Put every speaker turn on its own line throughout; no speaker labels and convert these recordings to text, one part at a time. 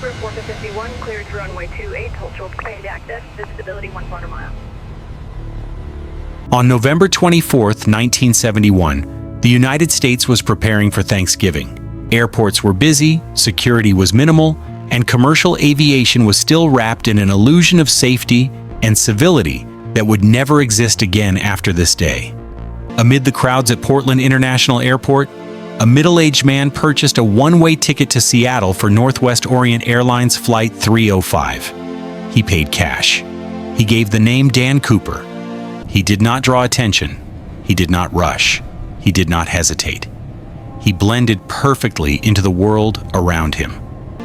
Cooper 451, cleared to runway 28, hold short expanded access, visibility 1 quarter mile.
On November 24, 1971, the United States was preparing for Thanksgiving. Airports were busy, security was minimal, and commercial aviation was still wrapped in an illusion of safety and civility that would never exist again after this day. Amid the crowds at Portland International Airport, a middle-aged man purchased a one-way ticket to Seattle for Northwest Orient Airlines Flight 305. He paid cash. He gave the name Dan Cooper. He did not draw attention. He did not rush. He did not hesitate. He blended perfectly into the world around him.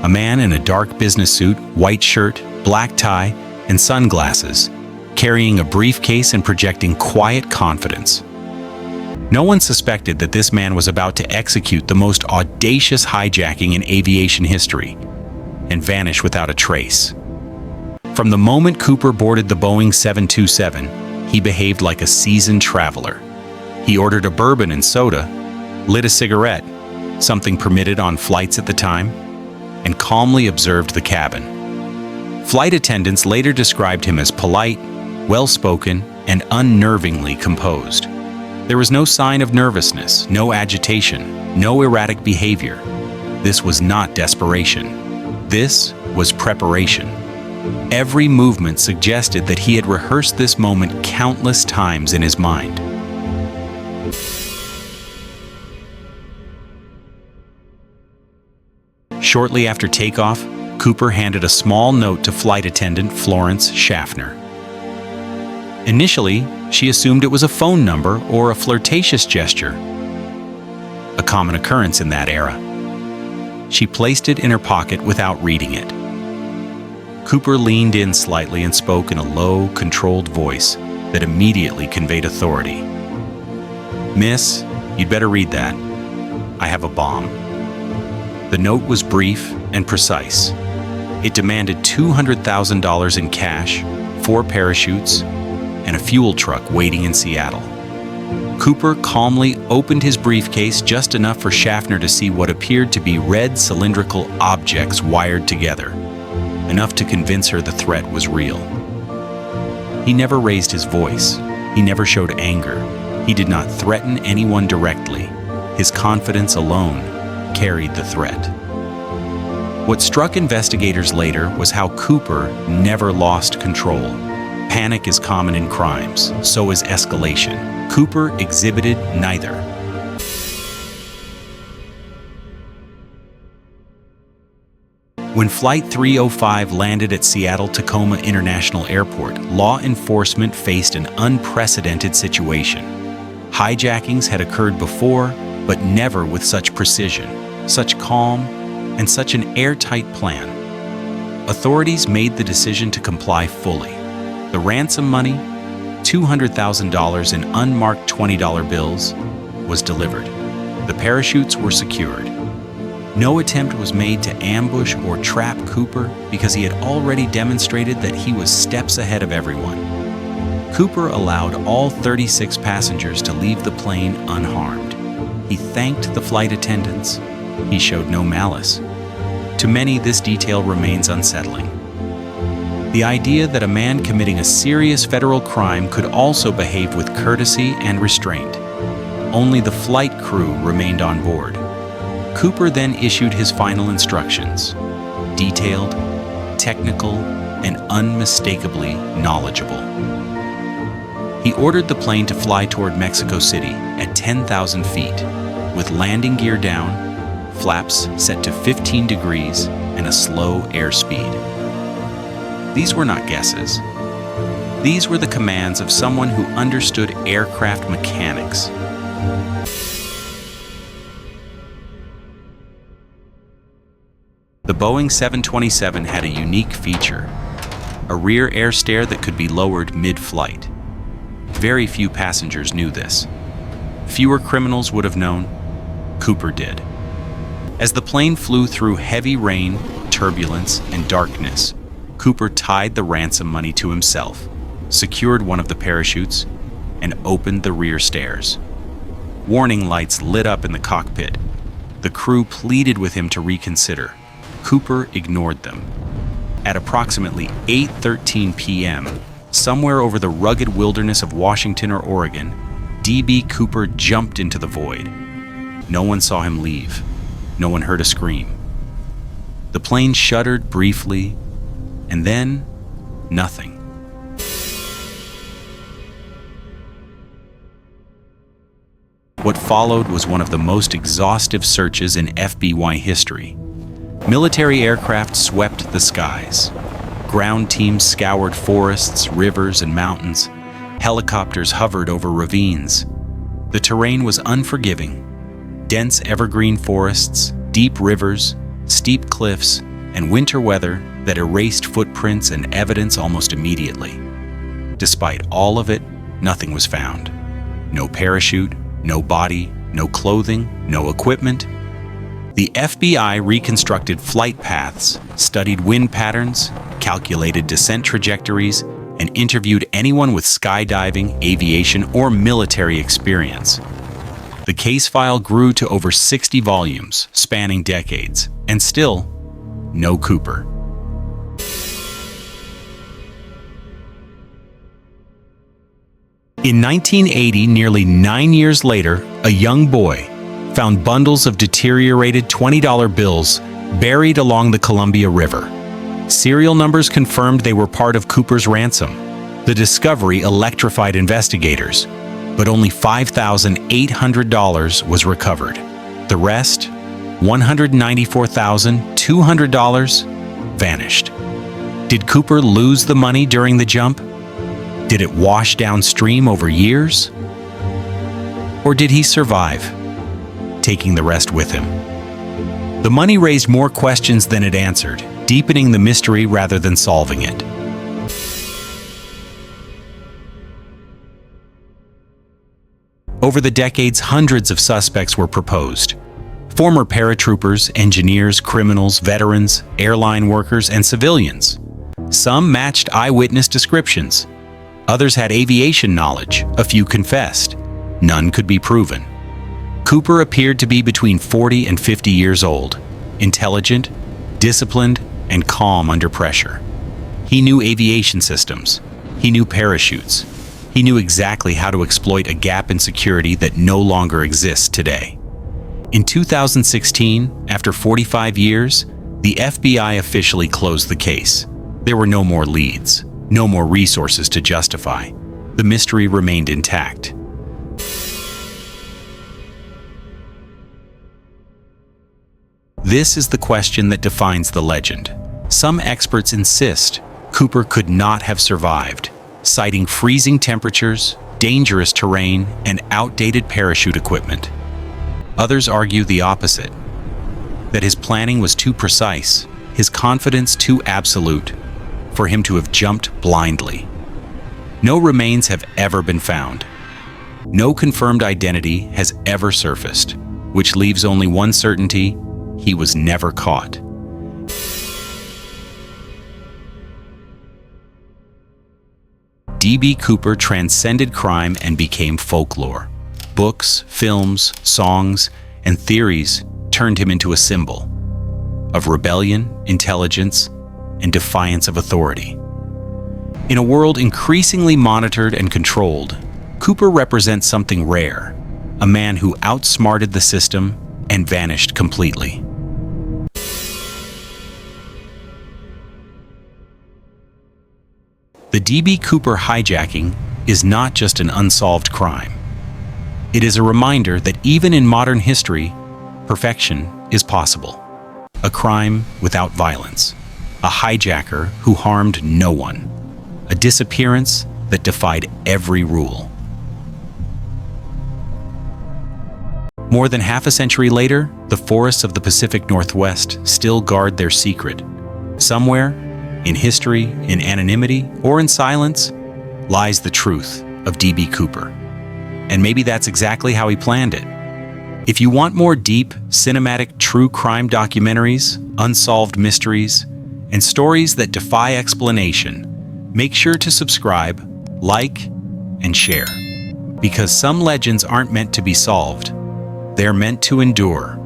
A man in a dark business suit, white shirt, black tie, and sunglasses, carrying a briefcase and projecting quiet confidence. No one suspected that this man was about to execute the most audacious hijacking in aviation history and vanish without a trace. From the moment Cooper boarded the Boeing 727, he behaved like a seasoned traveler. He ordered a bourbon and soda, lit a cigarette, something permitted on flights at the time, and calmly observed the cabin. Flight attendants later described him as polite, well-spoken, and unnervingly composed. There was no sign of nervousness, no agitation, no erratic behavior. This was not desperation. This was preparation. Every movement suggested that he had rehearsed this moment countless times in his mind. Shortly after takeoff, Cooper handed a small note to flight attendant Florence Schaffner. Initially, she assumed it was a phone number or a flirtatious gesture, a common occurrence in that era. She placed it in her pocket without reading it. Cooper leaned in slightly and spoke in a low, controlled voice that immediately conveyed authority. "Miss, you'd better read that. I have a bomb." The note was brief and precise. It demanded $200,000 in cash, 4 parachutes, and a fuel truck waiting in Seattle. Cooper calmly opened his briefcase just enough for Schaffner to see what appeared to be red cylindrical objects wired together, enough to convince her the threat was real. He never raised his voice. He never showed anger. He did not threaten anyone directly. His confidence alone carried the threat. What struck investigators later was how Cooper never lost control. Panic is common in crimes, so is escalation. Cooper exhibited neither. When Flight 305 landed at Seattle-Tacoma International Airport, law enforcement faced an unprecedented situation. Hijackings had occurred before, but never with such precision, such calm, and such an airtight plan. Authorities made the decision to comply fully. The ransom money, $200,000 in unmarked $20 bills, was delivered. The parachutes were secured. No attempt was made to ambush or trap Cooper because he had already demonstrated that he was steps ahead of everyone. Cooper allowed all 36 passengers to leave the plane unharmed. He thanked the flight attendants. He showed no malice. To many, this detail remains unsettling. The idea that a man committing a serious federal crime could also behave with courtesy and restraint. Only the flight crew remained on board. Cooper then issued his final instructions, detailed, technical, and unmistakably knowledgeable. He ordered the plane to fly toward Mexico City at 10,000 feet, with landing gear down, flaps set to 15 degrees, and a slow airspeed. These were not guesses. These were the commands of someone who understood aircraft mechanics. The Boeing 727 had a unique feature, a rear air stair that could be lowered mid-flight. Very few passengers knew this. Fewer criminals would have known. Cooper did. As the plane flew through heavy rain, turbulence, and darkness, Cooper tied the ransom money to himself, secured one of the parachutes, and opened the rear stairs. Warning lights lit up in the cockpit. The crew pleaded with him to reconsider. Cooper ignored them. At approximately 8:13 p.m., somewhere over the rugged wilderness of Washington or Oregon, D.B. Cooper jumped into the void. No one saw him leave. No one heard a scream. The plane shuddered briefly, and then nothing. What followed was one of the most exhaustive searches in FBI history. Military aircraft swept the skies. Ground teams scoured forests, rivers, and mountains. Helicopters hovered over ravines. The terrain was unforgiving. Dense evergreen forests, deep rivers, steep cliffs, and winter weather that erased footprints and evidence almost immediately. Despite all of it, nothing was found. No parachute, no body, no clothing, no equipment. The FBI reconstructed flight paths, studied wind patterns, calculated descent trajectories, and interviewed anyone with skydiving, aviation, or military experience. The case file grew to over 60 volumes, spanning decades, and still, no Cooper. In 1980, nearly 9 years later, a young boy found bundles of deteriorated $20 bills buried along the Columbia River. Serial numbers confirmed they were part of Cooper's ransom. The discovery electrified investigators, but only $5,800 was recovered. The rest, $194,200, vanished. Did Cooper lose the money during the jump? Did it wash downstream over years? Or did he survive, taking the rest with him? The money raised more questions than it answered, deepening the mystery rather than solving it. Over the decades, hundreds of suspects were proposed. Former paratroopers, engineers, criminals, veterans, airline workers, and civilians. Some matched eyewitness descriptions. Others had aviation knowledge. A few confessed. None could be proven. Cooper appeared to be between 40 and 50 years old, intelligent, disciplined, and calm under pressure. He knew aviation systems. He knew parachutes. He knew exactly how to exploit a gap in security that no longer exists today. In 2016, after 45 years, the FBI officially closed the case. There were no more leads. No more resources to justify. The mystery remained intact. This is the question that defines the legend. Some experts insist Cooper could not have survived, citing freezing temperatures, dangerous terrain, and outdated parachute equipment. Others argue the opposite, that his planning was too precise, his confidence too absolute, for him to have jumped blindly. No remains have ever been found. No confirmed identity has ever surfaced, which leaves only one certainty: he was never caught. D.B. Cooper transcended crime and became folklore. Books, films, songs, and theories turned him into a symbol of rebellion, intelligence, and defiance of authority. In a world increasingly monitored and controlled, Cooper represents something rare, a man who outsmarted the system and vanished completely. The D.B. Cooper hijacking is not just an unsolved crime. It is a reminder that even in modern history, perfection is possible. A crime without violence. A hijacker who harmed no one. A disappearance that defied every rule. More than half a century later, the forests of the Pacific Northwest still guard their secret. Somewhere, in history, in anonymity, or in silence, lies the truth of D.B. Cooper. And maybe that's exactly how he planned it. If you want more deep, cinematic, true crime documentaries, unsolved mysteries, and stories that defy explanation, make sure to subscribe, like, and share. Because some legends aren't meant to be solved. They're meant to endure.